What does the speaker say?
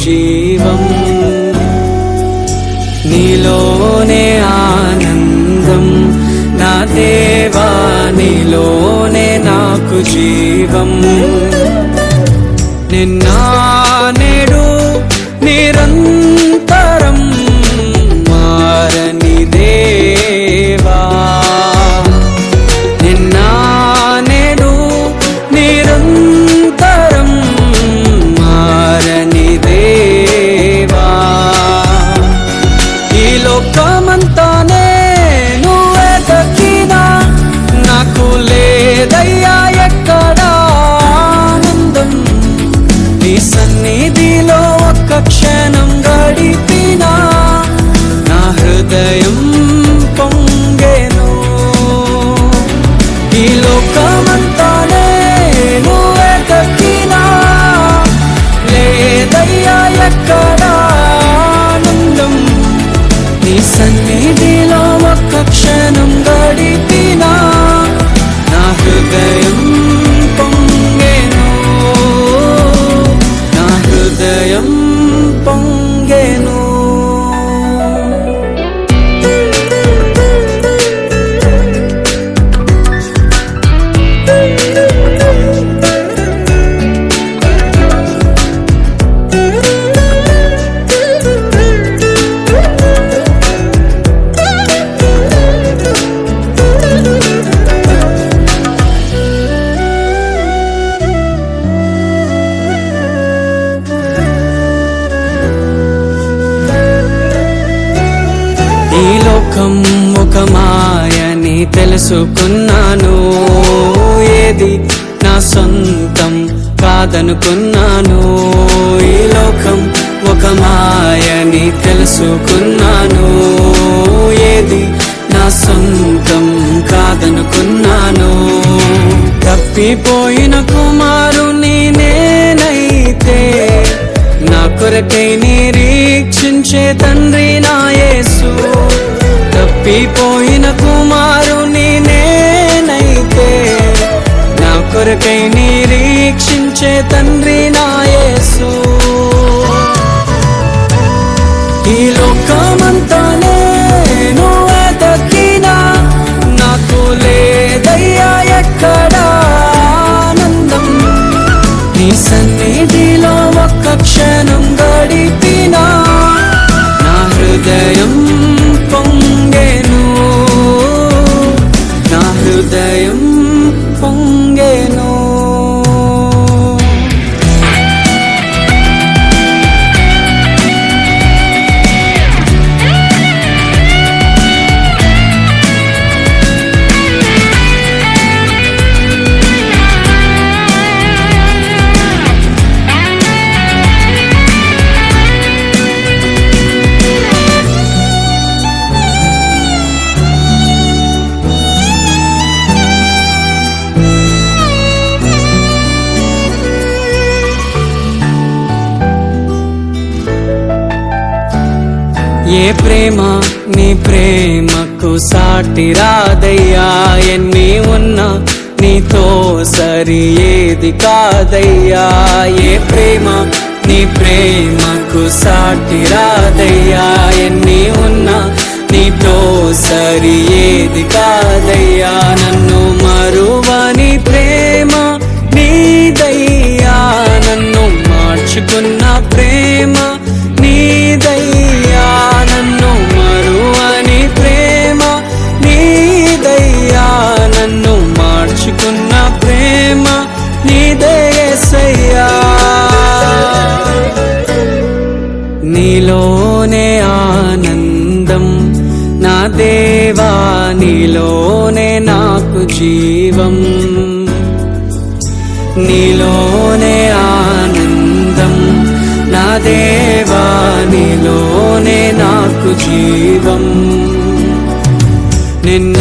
జీవం, నీలోనే ఆనందం నా దేవా, నీలోనే నాకు జీవం. నిన్న నేడు నిరంతరం మారని దేవా, నిన్న నేడు నిరంతరం మారని దేవా. ఈ లోకమంతానే నువ్వే దక్కినా నాకు లేదయ్యా ఎక్కడా ఆనందం. నీ సన్నిధిలో ఒక్క క్షణం గడిపినా నా హృదయం పొంగెను. ఈ లోకమంతానే నువ్వే దక్కినా లేదయ్యా ఎక్కడా ఆనందం. నీ సన్నిధిలో ఒక్క క్షణం గడిపినా నా హృదయం పొంగెను, నా హృదయం పొంగెను. ఈ లోకం ఒక మాయని తెలుసుకున్నాను, ఏది నా సొంతం కాదనుకున్నాను. ఈ లోకం ఒక మాయని తెలుసుకున్నాను, ఏది నా సొంతం కాదనుకున్నాను. తప్పిపోయిన కుమారుని నేనైతే నా కొరకై నిరీక్షించే తండ్రి నా యేసు. తప్పిపోయిన కుమారుని నేనైతే నా కొరకై నిరీక్షించే తండ్రి నా యేసు. ఈ లోకమంతానే నువ్వే దక్కినా నాకు లేదయ్యా ఎక్కడా ఆనందం. నీ సన్నిధిలో ఒక్క క్షణం గడిపినా నా హృదయం పొంగెను, నా హృదయం పొంగెను. ఏ ప్రేమ నీ ప్రేమకు సాటి రాదయ్యా, ఎన్ని ఉన్నా నీతో సరి ఏది కాదయ్యా. ఏ ప్రేమ నీ ప్రేమకు సాటి రాదయ్యా, ఎన్ని ఉన్నా నీతో సరి ఏది కాదయ్యా. నన్ను మరువని ప్రేమ నీదయ్యా, నన్ను మార్చుకున్న ప్రేమ నీదయ్యా. నన్ను మరువని ప్రేమ నీదయ్యా, నన్ను మార్చుకున్న ప్రేమ నీదే యేసయ్యా. నీలోనే ఆనందం నా దేవా, నీలోనే నాకు జీవం. నీలోనే ఆనందం నా దేవా, నీలోనే నాకు జీవం. నిన్న